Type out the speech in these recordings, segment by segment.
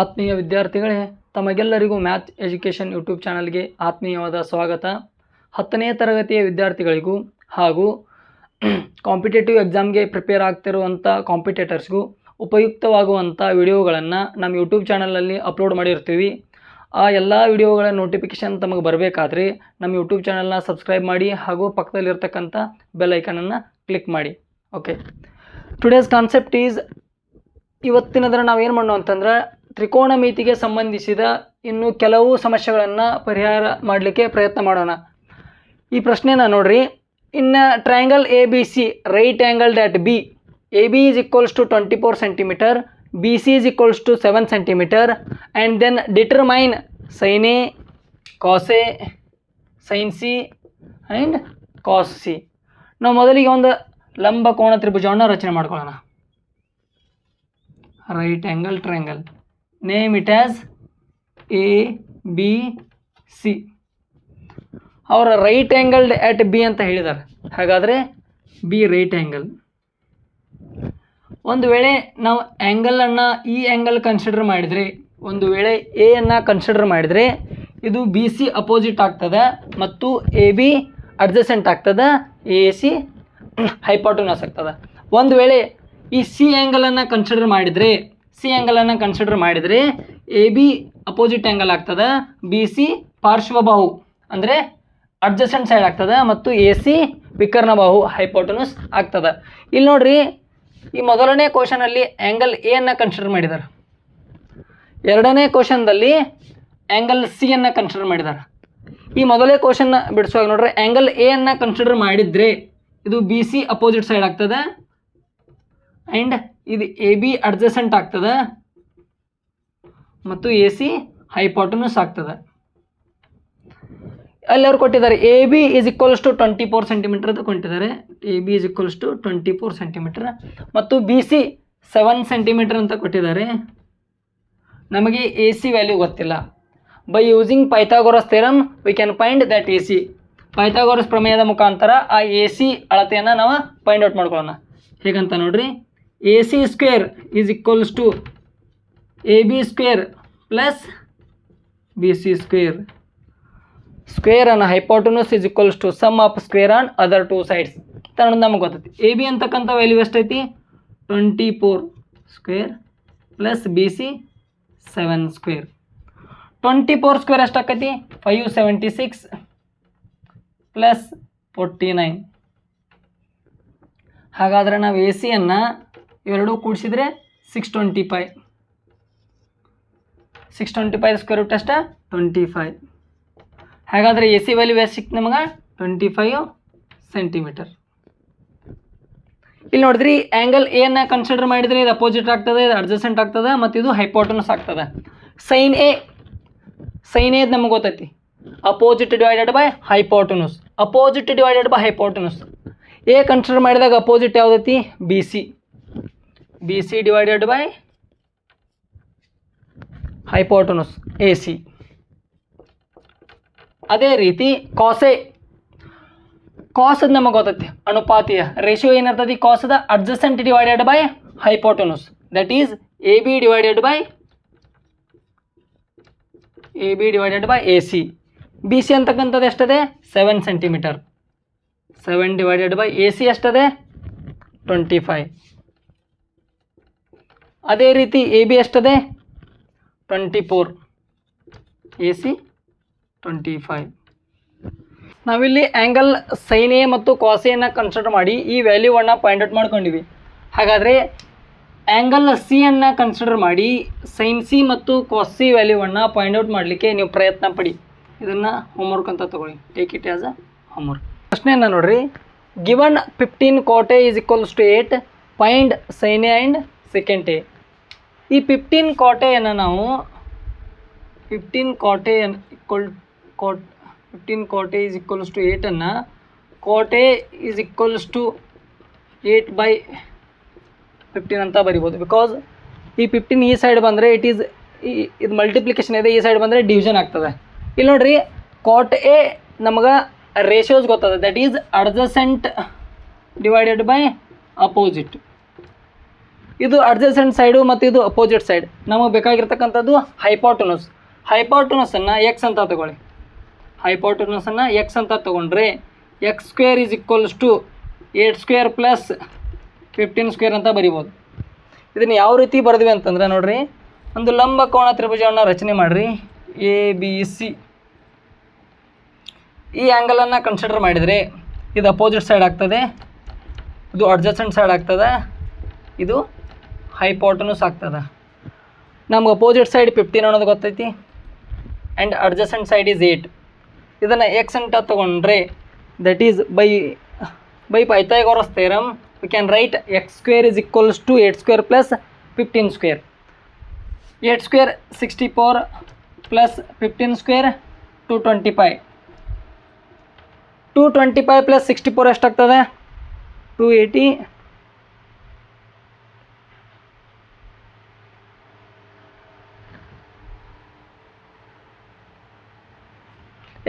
ಆತ್ಮೀಯ ವಿದ್ಯಾರ್ಥಿಗಳೇ, ತಮಗೆಲ್ಲರಿಗೂ ಮ್ಯಾಥ್ ಎಜುಕೇಷನ್ ಯೂಟ್ಯೂಬ್ ಚಾನಲ್ಗೆ ಆತ್ಮೀಯವಾದ ಸ್ವಾಗತ. 10ನೇ ತರಗತಿಯ ವಿದ್ಯಾರ್ಥಿಗಳಿಗೂ ಹಾಗೂ ಕಾಂಪಿಟೇಟಿವ್ ಎಕ್ಸಾಮ್ಗೆ ಪ್ರಿಪೇರ್ ಆಗ್ತಿರುವಂಥ ಕಾಂಪಿಟೇಟರ್ಸ್ಗೂ ಉಪಯುಕ್ತವಾಗುವಂಥ ವಿಡಿಯೋಗಳನ್ನು ನಮ್ಮ ಯೂಟ್ಯೂಬ್ ಚಾನಲಲ್ಲಿ ಅಪ್ಲೋಡ್ ಮಾಡಿರ್ತೀವಿ. ಆ ಎಲ್ಲ ವಿಡಿಯೋಗಳ ನೋಟಿಫಿಕೇಷನ್ ತಮಗೆ ಬರಬೇಕಾದ್ರೆ ನಮ್ಮ ಯೂಟ್ಯೂಬ್ ಚಾನಲ್ನ ಸಬ್ಸ್ಕ್ರೈಬ್ ಮಾಡಿ ಹಾಗೂ ಪಕ್ಕದಲ್ಲಿರ್ತಕ್ಕಂಥ ಬೆಲ್ ಐಕನನ್ನು ಕ್ಲಿಕ್ ಮಾಡಿ. ಓಕೆ, ಟುಡೇಸ್ ಕಾನ್ಸೆಪ್ಟ್ ಈಸ್, ಇವತ್ತಿನದರ ನಾವೇನು ಮಾಡೋಣ ಅಂತಂದ್ರೆ ತ್ರಿಕೋನಮಿತಿಗೆ ಸಂಬಂಧಿಸಿದ ಇನ್ನು ಕೆಲವು ಸಮಸ್ಯೆಗಳನ್ನು ಪರಿಹಾರ ಮಾಡಲಿಕ್ಕೆ ಪ್ರಯತ್ನ ಮಾಡೋಣ. ಈ ಪ್ರಶ್ನೆನ ನೋಡ್ರಿ. In triangle A B C, right angled at B, A B is equals to 24 centimeter, B C is equals to 7 centimeter, and then determine sine A, cos A, sine C and cos C. ನಾವು ಮೊದಲಿಗೆ ಒಂದು ಲಂಬ ಕೋನ ತ್ರಿಭುಜವನ್ನು ರಚನೆ ಮಾಡ್ಕೊಳ್ಳೋಣ. Right angle triangle, name it as A B C. ಅವರ right angled at B ಅಂತ ಹೇಳಿದ್ದಾರೆ. ಹಾಗಾದರೆ ಬಿ ರೈಟ್ ಆ್ಯಂಗಲ್. ಒಂದು ವೇಳೆ ನಾವು ಆ್ಯಂಗಲನ್ನು ಈ ಆ್ಯಂಗಲ್ ಕನ್ಸಿಡರ್ ಮಾಡಿದರೆ, ಒಂದು ವೇಳೆ ಎ ಅನ್ನು ಕನ್ಸಿಡರ್ ಮಾಡಿದರೆ ಇದು ಬಿ ಸಿ ಅಪೋಸಿಟ್ ಆಗ್ತದೆ ಮತ್ತು ಎ ಬಿ ಅಡ್ಜಸೆಂಟ್ ಆಗ್ತದೆ, ಎ ಸಿ ಹೈಪೋಟೆನಸ್ ಆಗ್ತದೆ. ಒಂದು ವೇಳೆ ಈ ಸಿ ಆ್ಯಂಗಲನ್ನು ಕನ್ಸಿಡರ್ ಮಾಡಿದರೆ, ಎ ಬಿ ಅಪೋಸಿಟ್ ಆ್ಯಂಗಲ್ ಆಗ್ತದೆ, ಬಿ ಸಿ ಪಾರ್ಶ್ವಬಾಹು ಅಂದರೆ ಅಡ್ಜಸೆಂಟ್ ಸೈಡ್ ಆಗ್ತದೆ ಮತ್ತು ಎ ಸಿ ವಿಕರ್ಣ ಬಾಹು ಹೈಪೋಟೆನಸ್ ಆಗ್ತದೆ. ಇಲ್ಲಿ ನೋಡ್ರಿ, ಈ ಮೊದಲನೇ ಕ್ವಶನಲ್ಲಿ ಆ್ಯಂಗಲ್ ಎ ಅನ್ನು ಕನ್ಸಿಡರ್ ಮಾಡಿದ್ದಾರೆ, ಎರಡನೇ ಕ್ವಶನ್ದಲ್ಲಿ ಆ್ಯಂಗಲ್ ಸಿ ಅನ್ನು ಕನ್ಸಿಡರ್ ಮಾಡಿದ್ದಾರೆ. ಈ ಮೊದಲನೇ ಕ್ವಶನ್ನ ಬಿಡಿಸುವಾಗ ನೋಡ್ರಿ, ಆ್ಯಂಗಲ್ ಎ ಅನ್ನು ಕನ್ಸಿಡರ್ ಮಾಡಿದರೆ ಇದು ಬಿ ಸಿ ಅಪೋಸಿಟ್ ಸೈಡ್ ಆಗ್ತದೆ ಆ್ಯಂಡ್ ಇದು ಎ ಬಿ ಅಡ್ಜಸೆಂಟ್ ಆಗ್ತದೆ ಮತ್ತು ಎ ಸಿ ಹೈಪೋಟೆನಸ್ ಆಗ್ತದೆ. ಅಲ್ಲಿ ಅವ್ರು ಕೊಟ್ಟಿದ್ದಾರೆ A B is equals to 24 centimeter ಅಂತ ಕೊಟ್ಟಿದ್ದಾರೆ. A B is equals to 24 centimeter ಮತ್ತು ಬಿ ಸಿ 7 centimeter ಅಂತ ಕೊಟ್ಟಿದ್ದಾರೆ. ನಮಗೆ ಎ ಸಿ ವ್ಯಾಲ್ಯೂ ಗೊತ್ತಿಲ್ಲ. By using Pythagoras theorem we can find that A C. Pythagoras ಪ್ರಮೇಯದ ಮುಖಾಂತರ ಆ ಎ ಸಿ ಅಳತೆಯನ್ನು ನಾವು ಫೈಂಡ್ ಔಟ್ ಮಾಡ್ಕೊಳ್ಳೋಣ. ಹೇಗಂತ ನೋಡ್ರಿ, A C square is equals to A B square plus B C square. Square ಅನ್ನು hypotenuse is equals to sum of square on other two sides ಅಂತ ನಮಗೆ ಗೊತ್ತೈತಿ. ಎ ಬಿ ಅಂತಕ್ಕಂಥ ವ್ಯಾಲ್ಯೂ ಎಷ್ಟೈತಿ, 24 square plus B C 7 square. 24 square ಎಷ್ಟಾಕೈತಿ, 576 plus 49. ಹಾಗಾದರೆ ನಾವು A ಸಿಯನ್ನು ಇವೆರಡೂ ಕೂಡಿಸಿದರೆ 625. 625 ಸ್ಕ್ವೇರ್ ರೂಟ್ ಅಷ್ಟ 25. ಹಾಗಾದರೆ ಎ ಸಿ ವ್ಯಾಲ್ಯೂ ಎಷ್ಟು ಸಿಕ್ತು ನಮಗೆ, 25 centimeter. ಇಲ್ಲಿ ನೋಡಿದ್ರಿ, ಆ್ಯಂಗಲ್ ಎ ಅನ್ನು ಕನ್ಸಿಡರ್ ಮಾಡಿದರೆ ಇದು ಅಪೋಸಿಟ್ ಆಗ್ತದೆ, ಇದು ಅಡ್ಜಸೆಂಟ್ ಆಗ್ತದೆ ಮತ್ತು ಇದು ಹೈಪೋಟೆನಸ್ ಆಗ್ತದೆ. ಸೈನ್ ಎ ನಮಗೆ ಗೊತ್ತೈತಿ, opposite divided by hypotenuse. A consider ಮಾಡಿದಾಗ ಅಪೋಸಿಟ್ ಯಾವುದೈತಿ, B C divided by hypotenuse A C. ಅದೇ ರೀತಿ ಕಾಸ್ ಅದು ನಮಗೆ ಗೊತ್ತೈತಿ, ಅನುಪಾತೀಯ ರೇಷಿಯೋ ಏನಿರ್ತದೆ ಕಾಸದ, adjacent divided by hypotenuse, that is A B divided by A C. B C ಅಂತಕ್ಕಂಥದ್ದು ಎಷ್ಟದೆ, 7 centimeter. 7 divided by A C ಎಷ್ಟದೆ, 25. ಅದೇ ರೀತಿ ಎ ಬಿ ಎಷ್ಟದೆ, 24, ಎ ಸಿ 25. ನಾವಿಲ್ಲಿ ಆ್ಯಂಗಲ್ ಸೈನ್ ಎ ಮತ್ತು ಕಾಸ್ ಎನ್ನು ಕನ್ಸಿಡರ್ ಮಾಡಿ ಈ ವ್ಯಾಲ್ಯೂವನ್ನು ಪಾಯಿಂಟ್ ಔಟ್ ಮಾಡ್ಕೊಂಡಿವಿ. ಹಾಗಾದರೆ ಆ್ಯಂಗಲ್ ಸಿ ಅನ್ನು ಕನ್ಸಿಡರ್ ಮಾಡಿ ಸೈನ್ ಸಿ ಮತ್ತು ಕಾಸ್ ಸಿ ವ್ಯಾಲ್ಯೂವನ್ನು ಪಾಯಿಂಟ್ ಔಟ್ ಮಾಡಲಿಕ್ಕೆ ನೀವು ಪ್ರಯತ್ನ ಪಡಿ. ಇದನ್ನು ಹೋಮ್ವರ್ಕ್ ಅಂತ ತಗೊಳ್ಳಿ, take it as a homework. ಪ್ರಶ್ನೆಯನ್ನು ನೋಡ್ರಿ, given 15 cot A is equals to 8, find sine A and second A. ಈ 15 cot A ಅನ್ನು ನಾವು 15 cot A is equals to 8 ಅನ್ನು cot A is equals to 8/15 ಅಂತ ಬರಿಬೋದು. ಬಿಕಾಸ್ ಈ 15 ಈ ಸೈಡ್ ಬಂದರೆ ಇದು ಮಲ್ಟಿಪ್ಲಿಕೇಶನ್ ಇದೆ, ಈ ಸೈಡ್ ಬಂದರೆ ಡಿವಿಷನ್ ಆಗ್ತದೆ. ಇಲ್ಲಿ ನೋಡ್ರಿ, cot A ನಮಗೆ ರೇಷಿಯೋಸ್ ಗೊತ್ತದೆ, that is adjacent divided by opposite. ಇದು ಅಡ್ಜಸೆಂಟ್ ಸೈಡು ಮತ್ತು ಇದು ಅಪೋಸಿಟ್ ಸೈಡ್. ನಮಗೆ ಬೇಕಾಗಿರ್ತಕ್ಕಂಥದ್ದು ಹೈಪೋಟೆನಸ್. ಹೈಪೋಟೆನಸನ್ನು ಎಕ್ಸ್ ಅಂತ ತಗೊಳ್ಳಿ. ಹೈಪೋಟೆನಸನ್ನು ಎಕ್ಸ್ ಅಂತ ತೊಗೊಂಡ್ರೆ X square is equals to 8 square plus 15 square ಅಂತ ಬರಿಬೋದು. ಇದನ್ನು ಯಾವ ರೀತಿ ಬರೆದ್ವಿ ಅಂತಂದರೆ ನೋಡಿರಿ, ಒಂದು ಲಂಬ ಕೋಣ ತ್ರಿಭುಜವನ್ನು ರಚನೆ ಮಾಡಿರಿ ABC. ಈ ಆ್ಯಂಗಲನ್ನು ಕನ್ಸಿಡರ್ ಮಾಡಿದರೆ ಇದು ಅಪೋಸಿಟ್ ಸೈಡ್ ಆಗ್ತದೆ, ಇದು ಅಡ್ಜಸೆಂಟ್ ಸೈಡ್ ಆಗ್ತದೆ, ಇದು ಹೈಪೋಟೆನಸ್ ಆಗ್ತದೆ. ನಮ್ಗೆ ಅಪೋಸಿಟ್ ಸೈಡ್ 15 ಅನ್ನೋದು ಗೊತ್ತೈತಿ ಆ್ಯಂಡ್ ಅಡ್ಜಸೆಂಟ್ ಸೈಡ್ ಈಸ್ 8. ಇದನ್ನು ಎಕ್ಸ್ ಅಂತ ತೊಗೊಂಡ್ರೆ that is by Pythagoras theorem we can write x square is equals to 8 square plus 15 square. 8 square 64 plus 15 square 225. 225 plus 64 ಎಷ್ಟಾಗ್ತದೆ? 280.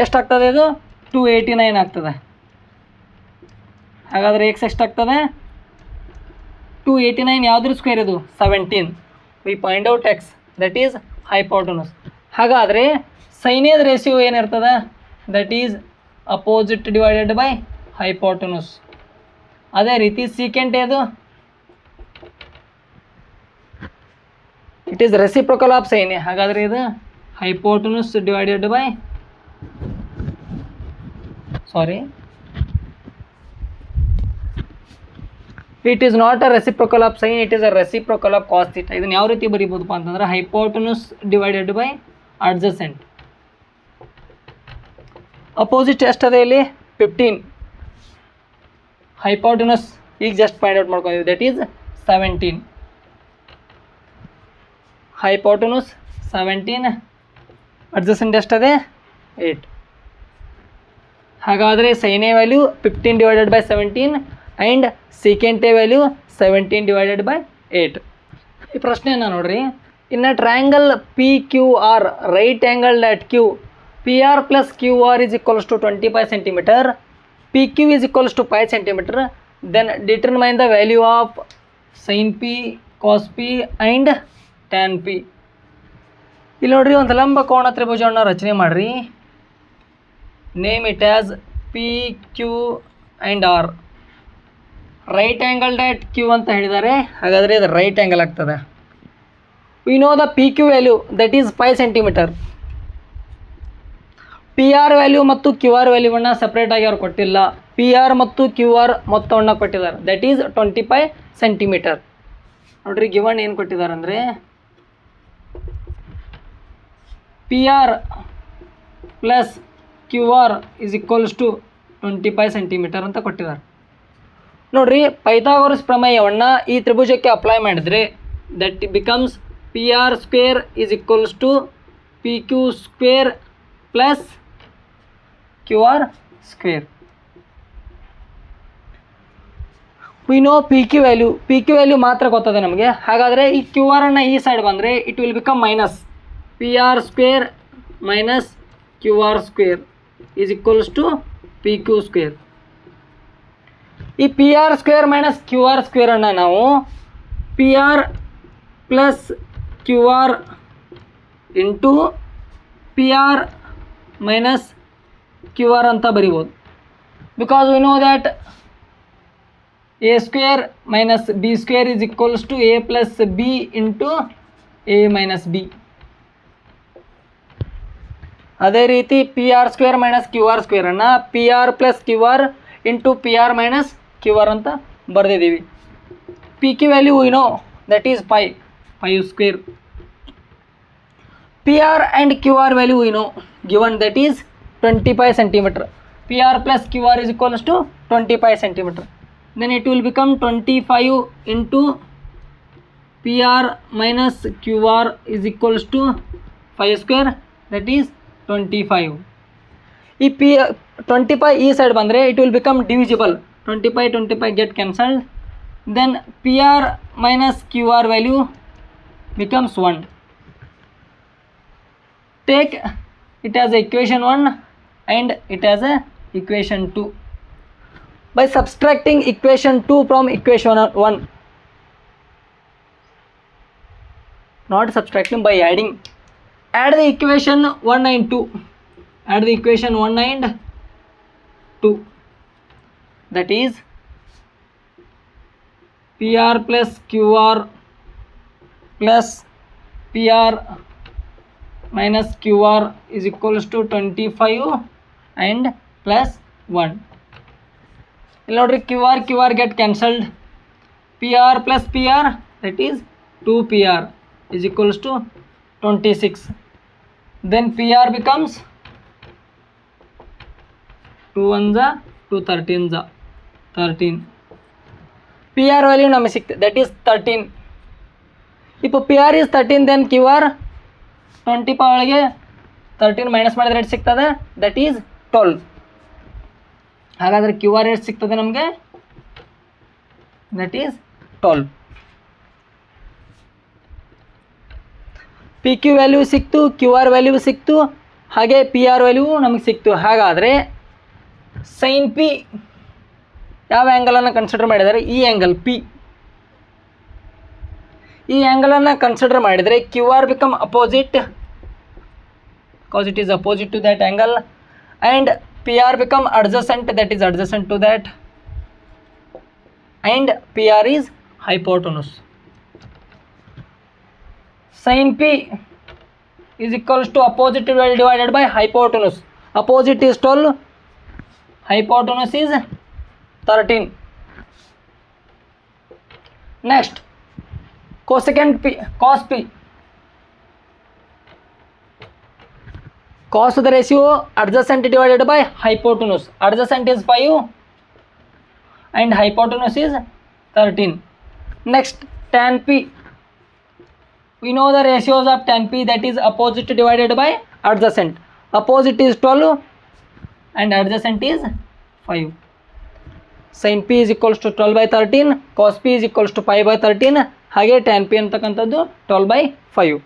ಎಷ್ಟಾಗ್ತದೆ? ಇದು 289 ಆಗ್ತದೆ. ಹಾಗಾದರೆ ಎಕ್ಸ್ ಎಷ್ಟಾಗ್ತದೆ? 289. ಯಾವುದ್ರ ಸ್ಕ್ವೇರ್ ಇದು? 17. We point out x that is hypotenuse. ಹಾಗಾದರೆ ಸೈನೇದ ರೇಷಿಯೋ ಏನಿರ್ತದೆ? That is opposite divided by hypotenuse. ಅದೇ ರೀತಿ ಸೀಕೆಂಟ್ ಏದು? It is reciprocal of sine. ಹಾಗಾದರೆ ಇದು hypotenuse divided by it is not a reciprocal of sine, it is a reciprocal of cos theta. ಇದನ್ನು ಯಾವ ರೀತಿ ಬರೀಬೋದಪ್ಪ ಅಂತಂದ್ರೆ hypotenuse divided by adjacent. Opposite ಎಷ್ಟದೆ ಇಲ್ಲಿ? 15. ಹೈಪೋಟೆನಸ್ ಈಗ ಜಸ್ಟ್ ಫೈಂಡ್ ಔಟ್ ಮಾಡ್ಕೊಂಡಿದ್ವಿ, ದಟ್ ಈಸ್ 17. ಹೈಪೋಟೆನಸ್ 17, ಅಡ್ಜಸೆಂಟ್ ಎಷ್ಟದೆ? 8. ಹಾಗಾದರೆ sine A value 15 divided by 17 and secant A value 17 divided by 8. ಈ ಪ್ರಶ್ನೆಯನ್ನು ನೋಡ್ರಿ, ಇನ್ನು triangle P Q R right angle at Q P R plus Q R is equals to 25 centimetre, P Q is equals to 5 centimetre, then determine the value of sine P, cos P and tan P. ಇಲ್ಲಿ ನೋಡ್ರಿ, ಒಂದು ಲಂಬ ಕೋಣ ತ್ರಿಭುಜವನ್ನು ರಚನೆ ಮಾಡಿರಿ. Name it as P Q and R. Right angle dot Q ಅಂತ ಹೇಳಿದ್ದಾರೆ, ಹಾಗಾದರೆ ಇದು ರೈಟ್ ಆ್ಯಂಗಲ್ ಆಗ್ತದೆ. We know the P Q value that is 5 centimetre. P R value ಮತ್ತು ಕ್ಯೂ ಆರ್ ವ್ಯಾಲ್ಯೂವನ್ನು ಸಪ್ರೇಟಾಗಿ ಅವ್ರು ಕೊಟ್ಟಿಲ್ಲ. ಪಿ ಆರ್ ಮತ್ತು ಕ್ಯೂ ಆರ್ ಮೊತ್ತವನ್ನು ಕೊಟ್ಟಿದ್ದಾರೆ, ದಟ್ ಈಸ್ 25 ಸೆಂಟಿಮೀಟರ್. ನೋಡ್ರಿ, ಗಿವನ್ ಏನು ಕೊಟ್ಟಿದ್ದಾರೆ ಅಂದರೆ P R plus Q R is equals to 25 centimetre ಅಂತ ಕೊಟ್ಟಿದ್ದಾರೆ. ನೋಡ್ರಿ, ಪೈಥಾಗೋರಸ್ ಪ್ರಮೇಯವನ್ನು ಈ ತ್ರಿಭುಜಕ್ಕೆ ಅಪ್ಲೈ ಮಾಡಿದರೆ that becomes P R square is equals to P Q square plus Q R square. We know P Q value ಮಾತ್ರ ಗೊತ್ತದೆ ನಮಗೆ. ಹಾಗಾದರೆ ಈ ಕ್ಯೂ ಆರನ್ನು ಈ ಸೈಡ್ ಬಂದರೆ it will become minus P R square minus Q R square is equals to P Q square. ಈ P R square minus Q R ಸ್ಕ್ವೇರನ್ನು ನಾವು P R plus Q R into P R minus Q R ಅಂತ ಬರಿಬೋದು. Because we know that A square minus B square is equals to A plus B into A minus B. ಅದೇ ರೀತಿ P R square minus Q R ಸ್ಕ್ವೇರನ್ನು P R plus Q R into P R minus Q R ಅಂತ ಬರೆದಿದ್ದೀವಿ. P Q value we know that is 5 square. P R and Q R value we know given that is 25 centimetre. P R plus Q R is equals to 25 centimetre. then it will become 25 into PR minus QR is equals to 5 square, that is 25. If 25 ಈ side ಬಂದರೆ it will become divisible. 25 get cancelled. Then PR minus QR value becomes 1. Take it as equation 1 and it as a equation 2. By subtracting equation 2 from equation 1, not subtracting, by adding. Add the equation 1 and 2. Add the equation 1 and 2. That is PR plus QR plus PR minus QR is equals to 25 and plus 1. ಇಲ್ಲಿ ನೋಡ್ರಿ QR get cancelled. PR plus PR, that is 2PR is equals to 26. Then PR becomes 2 1 2 13 13. PR value ನಮಗೆ ಸಿಕ್ತದೆ, that is 13. if PR is 13, then QR 20 ಒಳಗೆ 13 minus ಮಾಡಿದ್ರೆ ಎಷ್ಟು ಸಿಗ್ತದೆ, that is 12. ಹಾಗಾದರೆ QR ಎಷ್ಟು ಸಿಗ್ತದೆ ನಮಗೆ, that is 12. PQ ವ್ಯಾಲ್ಯೂ ಸಿಕ್ತು, QR ವ್ಯಾಲ್ಯೂ ಸಿಕ್ತು, ಹಾಗೆ PR ವ್ಯಾಲ್ಯೂ ನಮಗೆ ಸಿಕ್ತು. ಹಾಗಾದರೆ ಸೈನ್ P ಯಾವ ಆ್ಯಂಗಲನ್ನು ಕನ್ಸಿಡರ್ ಮಾಡಿದರೆ, ಈ ಆ್ಯಂಗಲ್ P. ಈ ಆ್ಯಂಗಲನ್ನು ಕನ್ಸಿಡರ್ ಮಾಡಿದರೆ QR become opposite because it is opposite to that angle, and PR become adjacent, that is adjacent to that, and PR is hypotenuse. Sin P is equals to opposite divided by hypotenuse. Opposite is 12, hypotenuse is 13. Next, cosecant P, cos P. Cos the ratio adjacent divided by hypotenuse. Adjacent is 5 and hypotenuse is 13. Next, tan P. We know the ratios of tan P, that is opposite divided by adjacent. Opposite is 12 and adjacent is 5. Sin P is equals to 12 by 13, cos P is equals to 5 by 13, ಹಾಗೆ tan P ಅಂತಕ್ಕಂಥದ್ದು 12 by 5.